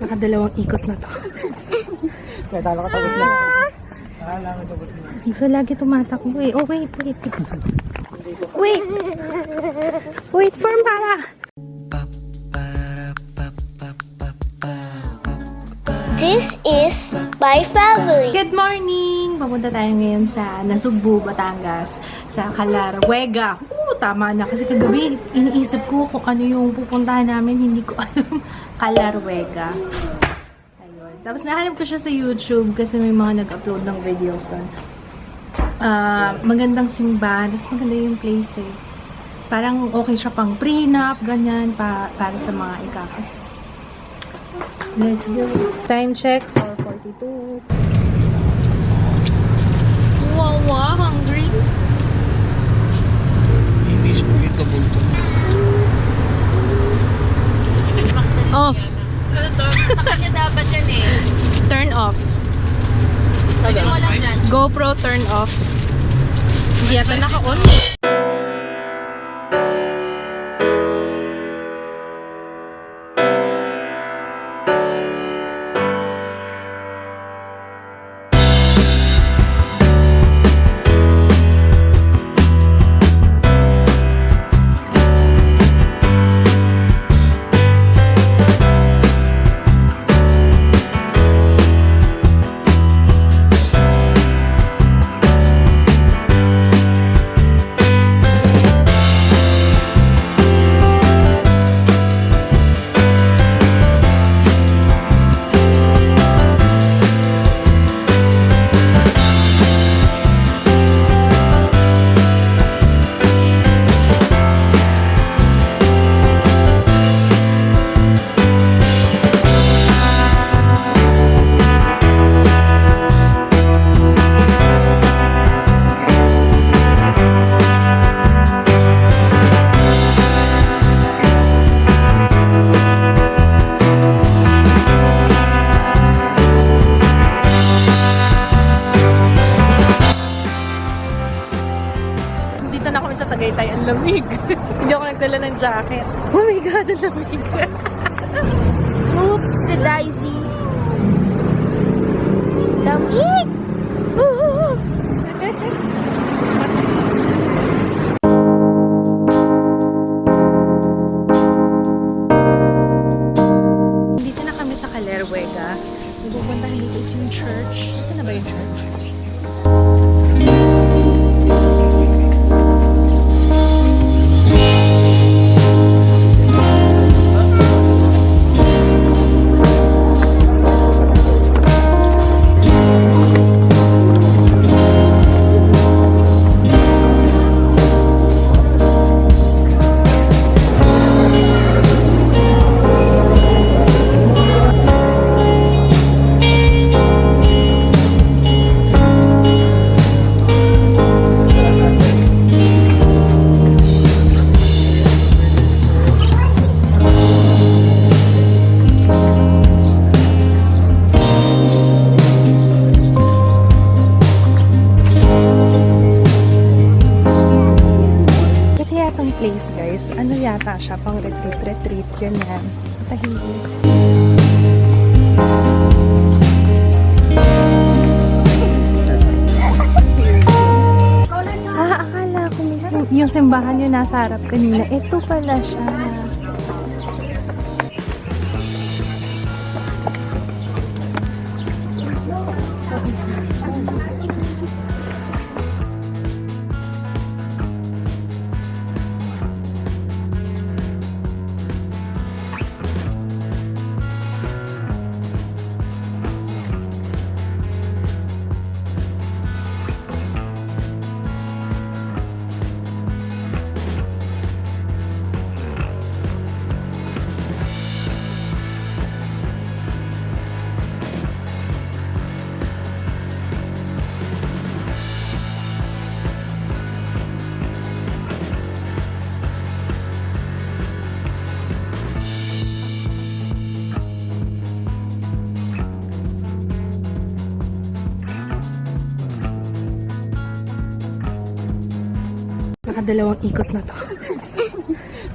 Nakadalawang ikot na to. Kaya talo ka tapos na. Nakala ko tapos na. So, lagi tumatakbo eh. Oh, wait. Wait! Wait for Mara! This is my family. Good morning! Papunta tayo ngayon sa Nasugbu, Batangas, sa Calarwega. Tama na. Kasi kagabi, iniisip ko kung ano yung pupuntahan namin. Hindi ko alam. Calarwega. Ayun. Tapos nahanap ko siya sa YouTube kasi may mga nag-upload ng videos doon. Magandang simbahan. Tapos maganda yung place eh. Parang okay siya pang prenup, ganyan, para sa mga ikakas. Let's go. Time check, 4:42. Wow, hungry. English po ito bulto. Off. Sa kanya dapat yan eh. Turn off. Pwede mo lang dyan. GoPro turn off. Hindi yata naka-on. Dito na kami sa Tagaytay, ang lamig. Hindi ako nagdala ng jacket. Oh my God, ang lamig. Oops, daisy. Lamig! Dito na kami sa Calarwega. Pupuntahan dito is yung church. Ito na ba yung church? Place guys, ano yata siya, pang retreat, ganyan. Tahimik. Akala ko mismo, yung simbahan yung nasa harap kanina, ito pala siya. Nakadalawang ikot na to.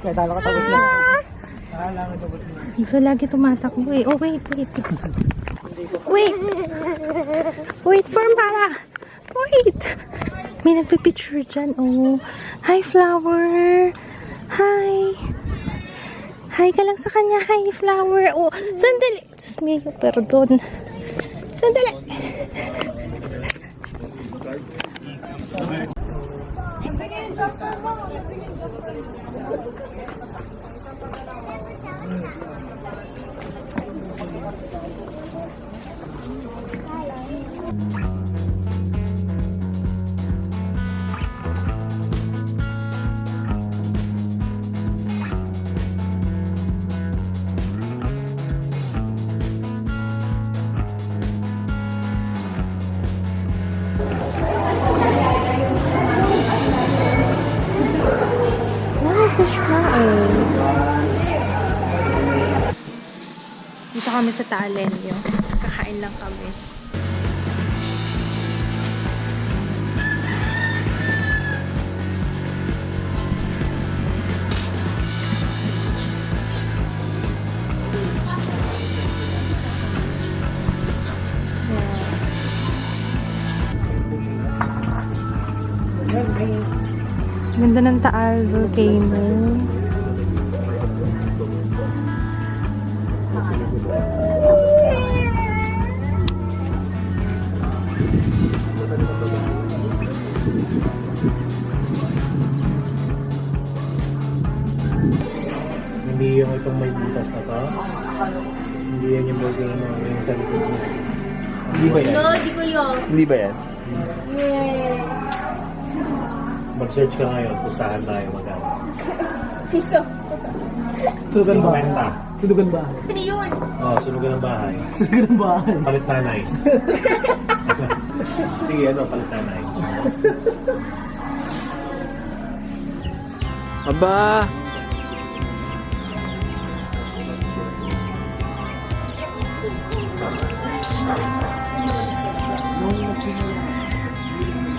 Kaya talo ka tapos na. Kailangan dapat na. So, lagi tumatakbo eh. Oh, wait. Wait! Wait for Mama! Wait! May nagpipicture dyan, oh. Hi, flower! Hi! Hi ka lang sa kanya. Hi, flower! Oh, sandali! Diyos me, perdon. Sandali! Fish fry. Dito kami sa Talenyo. Kakain lang kami. Ganda ng Taal Volcano. Hindi yung itong may butas na to. Hindi yan yung volcano yung sa likod mo. Hindi ba yan? No, di ko yun. Hindi ba yan? Yeah. Mag-search ka ngayon, pustahan tayo magkano. Piso. Sunugan bahay. Sunugan bahay. Ano yun? Oo, sunugan ng bahay. Sunugan ng bahay. Palit nanay. Sige, palit nanay. Aba!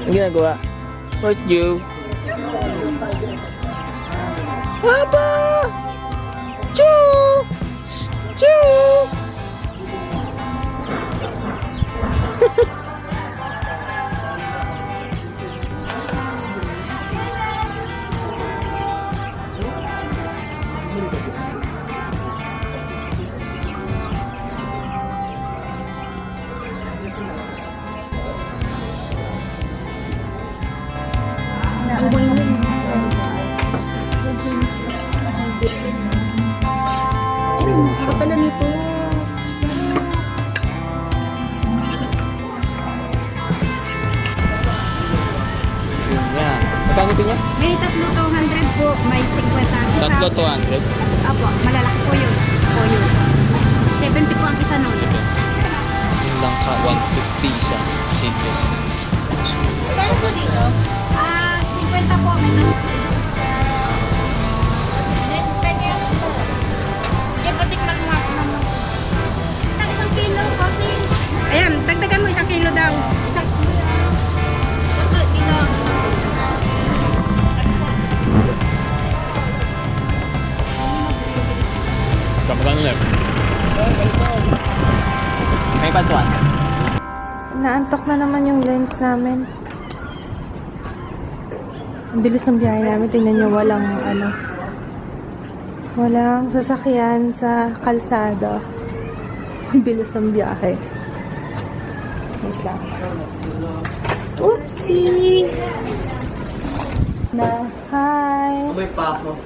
Ang ginagawa? Where's Joe? Aba! Joe! Joe! Ano pala nito? Yun yan. Magkano po niya? May tatlo 200 po, may 50. Isa, Tatlo 200. Apo, malalaki po yun. 70 po ang isa nun. Yung lang ka, 150 isa. Simplest. Kaya po dito? 50 po. Patikman mo nga ako naman. Isang kilo kasi. Ayan, dagdagan mo 1 kilo daw. Ito, dito. Kapag lang. May pansuan ka? Naantok na naman yung lens namin. Ang bilis ng biyahe namin. Tingnan nyo, walang sasakyan sa kalsada. Ang bilis ng biyahe. Wait lang. Oopsie! Hi! May pa ako.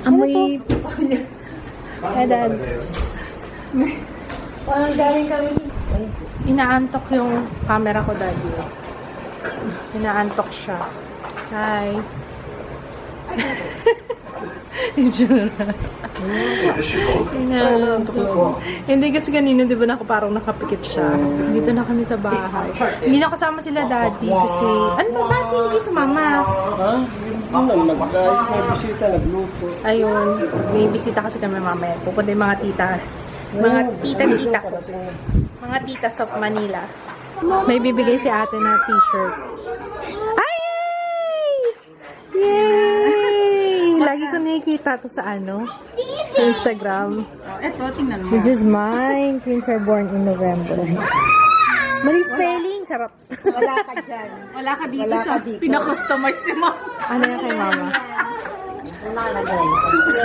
Amoy... Hi, Dad. Walang galing kami. Inaantok yung camera ko, Daddy. Inaantok siya. Hi. Itsura. Hindi kasi kanina, di ba, parang nakapikit siya. Dito na kami sa bahay. Hindi na kasama sila Daddy kasi... Ano ba, Daddy? Hindi sumama. Ayun. May bisita kasi kami mamaya. Pupunta yung mga tita. Mga tita-tita ko. Mga titas of Manila. May bibigay si ate na t-shirt. Ay! Yay! Lagi ko nakikita to sa ano? Sa Instagram. Ito, tingnan mo. This is mine. Twins are born in November. Mali spelling. Sarap. Wala ka dyan. Wala ka dito sa pinakustomize ni Mama. Ano yan kay mama?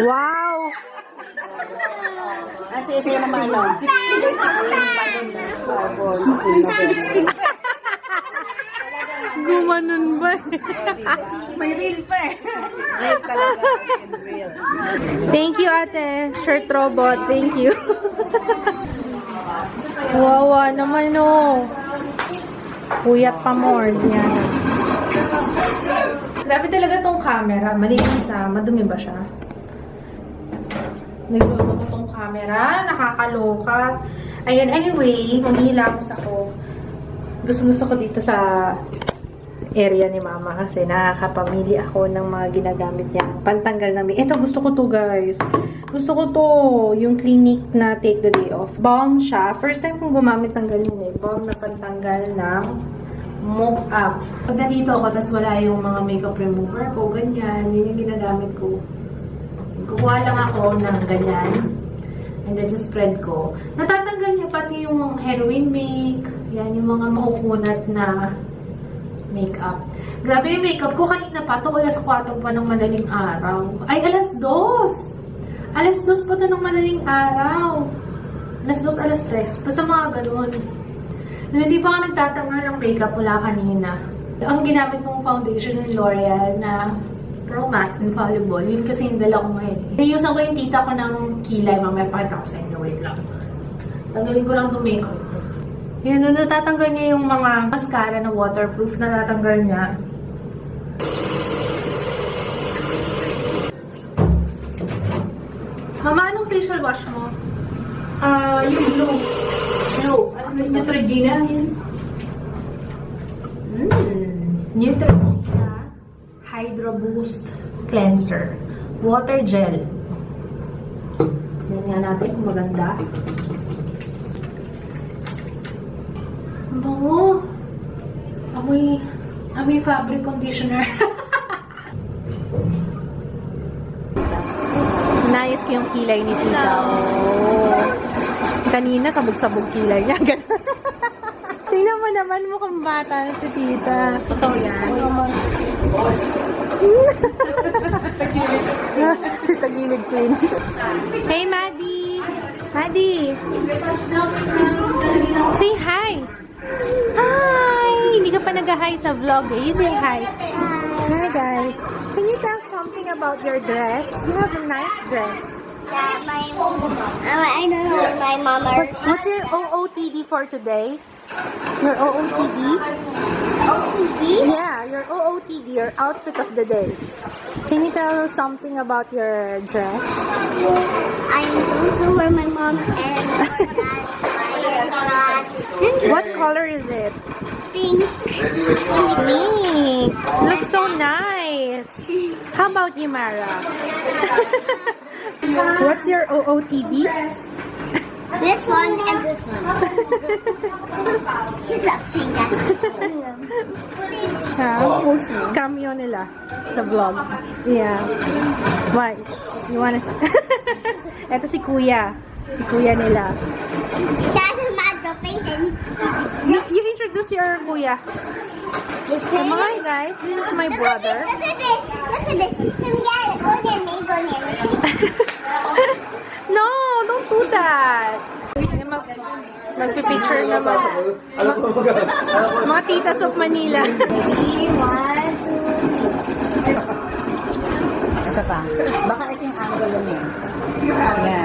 Wow! Kasi ito yung naman, no? Gumanon ba? May reel pa eh. Thank you, ate. Shirt robot. Thank you. Wawa naman, no. Puyat pa more. Yan. Grabe talaga tong camera. Malinis madumi ba siya? Naglolo ko tong camera. Nakakaloka. Ayan, anyway, maghihilamos ako. Gusto ko dito sa area ni mama kasi nakakapamili ako ng mga ginagamit niya. Pantanggal namin. Ito, gusto ko to, guys. Gusto ko to. Yung Clinique na Take the Day Off. Balm siya. First time kong gumamit ng ganyan eh. Balm na pantanggal ng mock-up. Pag nandito ako, tas wala yung mga makeup remover ko, ganyan. Yun yung ginagamit ko. Kukuha lang ako ng ganyan. And then, spread ko. Natatanggal niya pati yung heroin make. Yan, yung mga makukunat na makeup. Grabe yung makeup ko. Kanina pa to, alas 4 pa ng madaling araw. Ay, alas 2! Alas 2 pa to ng madaling araw. Alas 2, alas 3. Basta mga ganun. So, hindi pa ako nagtatanggal ng makeup mula kanina. Ang ginamit kong foundation ng L'Oreal na Pro Matte Infallible. Yun kasi yung dala ko ngayon. Nayusan ko yung tita ko ng kilay. Mamaya pakita ko sa inyo. Wait lang. Tanggalin ko lang itong makeup. Yan, natatanggal niya yung mga mascara na waterproof. Natatanggal niya. Mama, anong facial wash mo? Yung blue. Blue. Ano yung Neutrogena? Neutrogena Hydro Boost Cleanser. Water gel. Yan nga natin kung maganda. Ang bango. Amoy fabric conditioner. Nais ko yung kilay ni tita. Oh. Kanina, sabog-sabog kilay niya. Tingnan mo naman, mukhang bata na si tita. Totoo yan. Si Tagilid Queen. Hey, Maddie! Maddie! Say hi! Hi! Hindi ka pa nag-hi sa vlog eh. You say hi. Hi, guys. Can you tell something about your dress? You have a nice dress. Yeah, I don't know what my mama. What's your OOTD for today? Your OOTD? OTD? Yeah, your OOTD, your outfit of the day. Can you tell us something about your dress? I don't know where my mom and that. What color is it? Pink. Pink. Looks so nice. How about you, Mara? What's your OOTD? This one and this one. He's actually Cameo nila sa vlog. Yeah. Why? You wanna see? Ito si Kuya. Si Kuya nila. doesn't matter face and You introduce your Kuya. this Come on, guys. This is my brother. Look at this. Look at this. Come get it. Go near me. Go near me. No, don't do that. Magpipicture na mga titas of Manila. 1, 2, 3. Isa pa. Baka ito yung angulo niya. Yan.